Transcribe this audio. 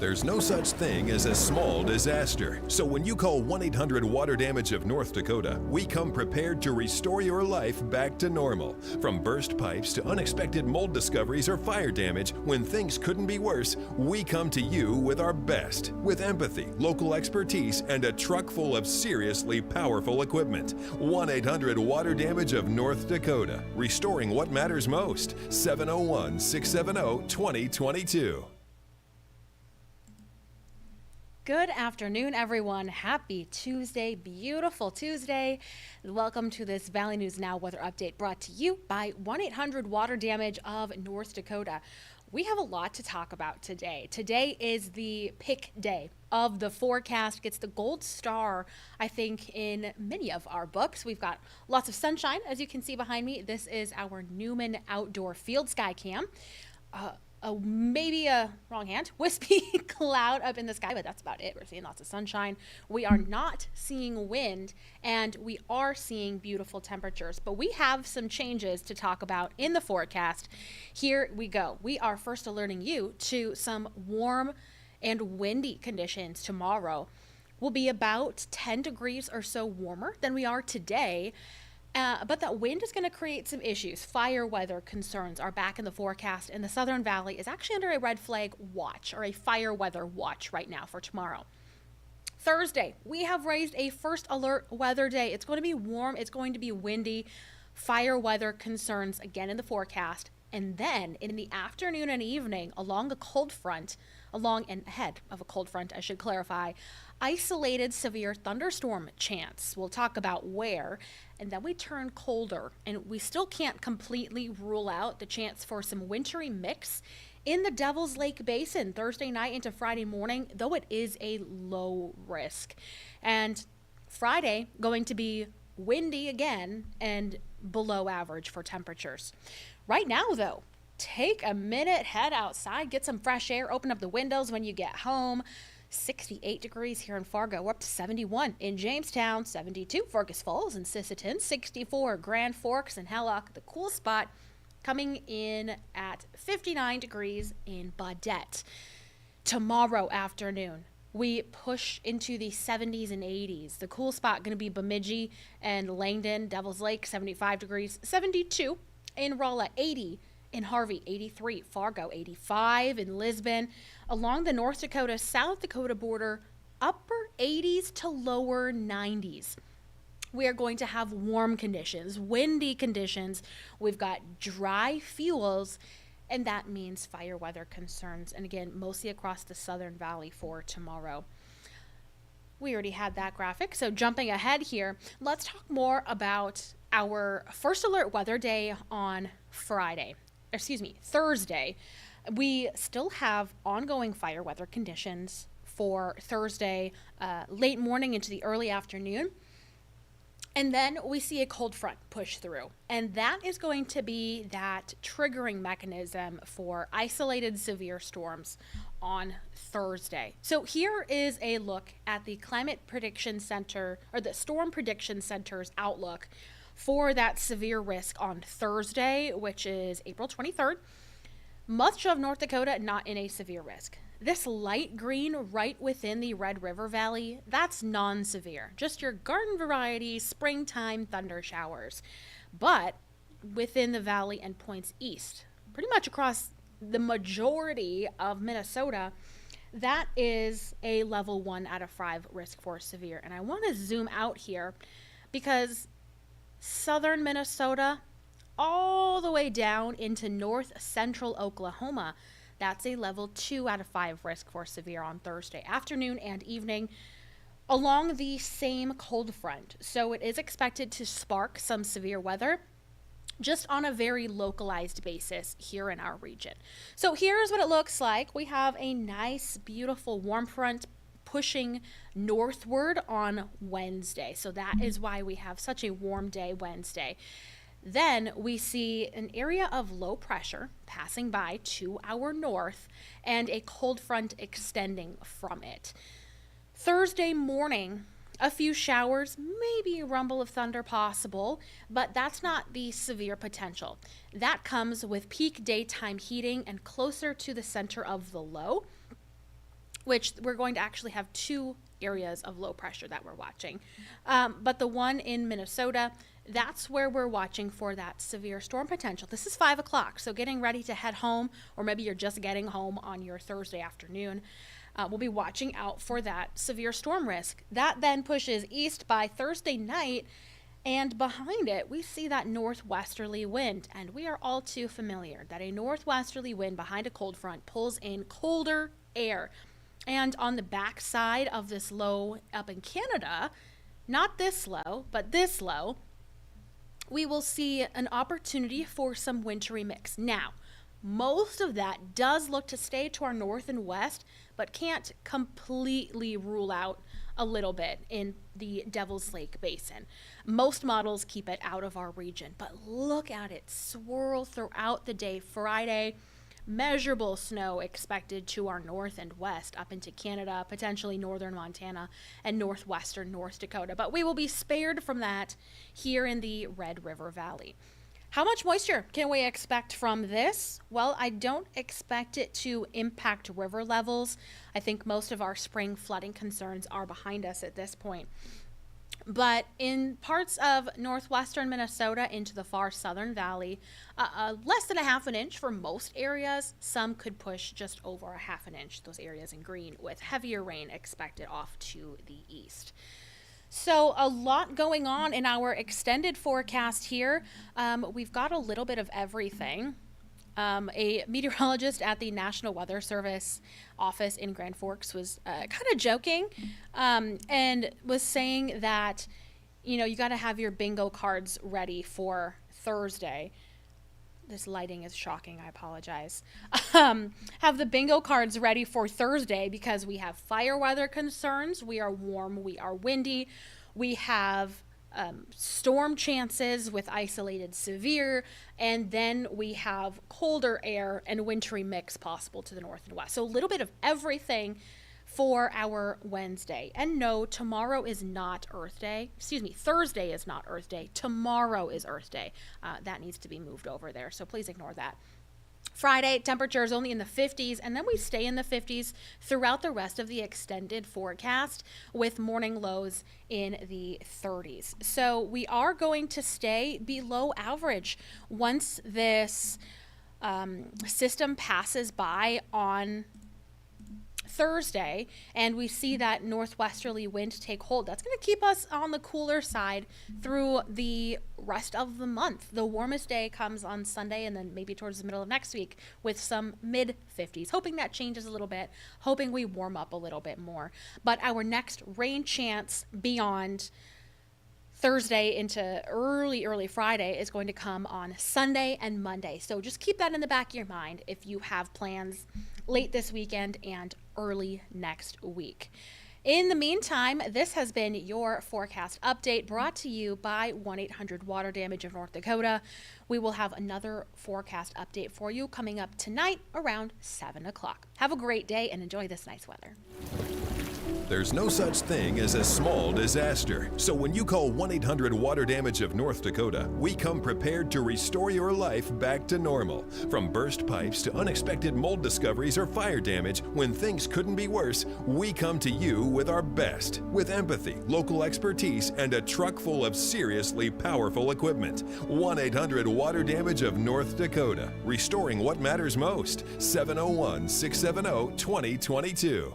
There's no such thing as a small disaster. So when you call 1-800-WATER-DAMAGE of North Dakota, we come prepared to restore your life back to normal. From burst pipes to unexpected mold discoveries or fire damage, when things couldn't be worse, we come to you with our best. With empathy, local expertise, and a truck full of seriously powerful equipment. 1-800-WATER-DAMAGE of North Dakota. Restoring what matters most. 701-670-2022. Good afternoon, everyone. Happy Tuesday, beautiful Tuesday. Welcome to this Valley News Now weather update brought to you by 1-800-WATER-DAMAGE of North Dakota. We have a lot to talk about today. Today is the pick day of the forecast. Gets the gold star, I think, in many of our books. We've got lots of sunshine, as you can see behind me. This is our Newman Outdoor Field Sky Cam. Maybe a wispy cloud up in the sky, but that's about it. We're seeing lots of sunshine. We are not seeing wind, and we are seeing beautiful temperatures, but we have some changes to talk about in the forecast. Here we go. We are first alerting you to some warm and windy conditions tomorrow. We'll be about 10 degrees or so warmer than we are today. But that wind is going to create some issues. Fire weather concerns are back in the forecast, and the Southern Valley is actually under a red flag watch or a fire weather watch right now for tomorrow. Thursday, we have raised a first alert weather day. It's going to be warm. It's going to be windy. Fire weather concerns again in the forecast. And then in the afternoon and evening, along and ahead of a cold front, I should clarify, isolated severe thunderstorm chance. We'll talk about where. And then we turn colder, and we still can't completely rule out the chance for some wintry mix in the Devil's Lake Basin Thursday night into Friday morning, though it is a low risk. And Friday going to be windy again and below average for temperatures. Right now, though, take a minute, head outside, get some fresh air, open up the windows when you get home. 68 degrees here in Fargo. We're up to 71 in Jamestown, 72 Fergus Falls and Sisseton, 64 Grand Forks and Hallock. The cool spot coming in at 59 degrees in Baudette. Tomorrow afternoon, we push into the 70s and 80s. The cool spot going to be Bemidji and Langdon, Devil's Lake, 75 degrees, 72 in Rolla, 80 in Harvey, 83, Fargo, 85 in Lisbon. Along the North Dakota, South Dakota border, upper 80s to lower 90s. We are going to have warm conditions, windy conditions. We've got dry fuels, and that means fire weather concerns. And again, mostly across the Southern Valley for tomorrow. We already had that graphic, so jumping ahead here, let's talk more about our first alert weather day on Thursday. We still have ongoing fire weather conditions for Thursday, late morning into the early afternoon. And then we see a cold front push through. And that is going to be that triggering mechanism for isolated severe storms on Thursday. So here is a look at the Climate Prediction Center, or the Storm Prediction Center's outlook for that severe risk on Thursday, which is April 23rd. Much of North Dakota not in a severe risk. This light green right within the Red River Valley, that's non-severe. Just your garden variety springtime thunder showers. But within the valley and points east, pretty much across the majority of Minnesota, that is a level 1 out of 5 risk for severe. And I want to zoom out here because southern Minnesota, all the way down into north central Oklahoma, that's a level 2 out of 5 risk for severe on Thursday afternoon and evening along the same cold front. So it is expected to spark some severe weather just on a very localized basis here in our region. So here's what it looks like. We have a nice, beautiful warm front pushing northward on Wednesday. So that is why we have such a warm day Wednesday. Then we see an area of low pressure passing by to our north and a cold front extending from it. Thursday morning, a few showers, maybe a rumble of thunder possible, but that's not the severe potential. That comes with peak daytime heating and closer to the center of the low. which we're going to actually have two areas of low pressure that we're watching. But the one in Minnesota, that's where we're watching for that severe storm potential. This is 5 o'clock, so getting ready to head home, or maybe you're just getting home on your Thursday afternoon. We'll be watching out for that severe storm risk. That then pushes east by Thursday night, and behind it, we see that northwesterly wind, and we are all too familiar that a northwesterly wind behind a cold front pulls in colder air. And on the back side of this low up in Canada, not this low, but this low, we will see an opportunity for some wintry mix. Now, most of that does look to stay to our north and west, but can't completely rule out a little bit in the Devil's Lake Basin. Most models keep it out of our region, but look at it swirl throughout the day Friday. Measurable snow expected to our north and west up into Canada, potentially northern Montana and northwestern North Dakota. But we will be spared from that here in the Red River Valley. How much moisture can we expect from this? Well, I don't expect it to impact river levels. I think most of our spring flooding concerns are behind us at this point. But in parts of northwestern Minnesota into the far southern valley, less than a half an inch for most areas. Some could push just over a half an inch, those areas in green, with heavier rain expected off to the east. So a lot going on in our extended forecast here. We've got a little bit of everything. A meteorologist at the National Weather Service office in Grand Forks was kind of joking and was saying that, you got to have your bingo cards ready for Thursday. This lighting is shocking. I apologize. Have the bingo cards ready for Thursday because we have fire weather concerns. We are warm. We are windy. We have storm chances with isolated severe, and then we have colder air and wintry mix possible to the north and west. So a little bit of everything for our Wednesday. And no, tomorrow is not Earth Day. Thursday is not Earth Day. Tomorrow is Earth Day. That needs to be moved over there, so please ignore that. Friday, temperatures only in the 50s, and then we stay in the 50s throughout the rest of the extended forecast with morning lows in the 30s. So we are going to stay below average once this system passes by on Thursday, and we see that northwesterly wind take hold. That's going to keep us on the cooler side through the rest of the month. The warmest day comes on Sunday, and then maybe towards the middle of next week with some mid 50s. Hoping that changes a little bit, hoping we warm up a little bit more. But our next rain chance beyond Thursday into early Friday is going to come on Sunday and Monday. So just keep that in the back of your mind if you have plans late this weekend and early next week. In the meantime, this has been your forecast update brought to you by 1-800 Damage of North Dakota. We will have another forecast update for you coming up tonight around 7 o'clock. Have a great day and enjoy this nice weather. There's no such thing as a small disaster. So when you call 1-800 Damage of North Dakota, we come prepared to restore your life back to normal. From burst pipes to unexpected mold discoveries or fire damage, when things couldn't be worse, we come to you with our best. With empathy, local expertise, and a truck full of seriously powerful equipment. 1-800 Damage of North Dakota. Restoring what matters most. 701-670-2022.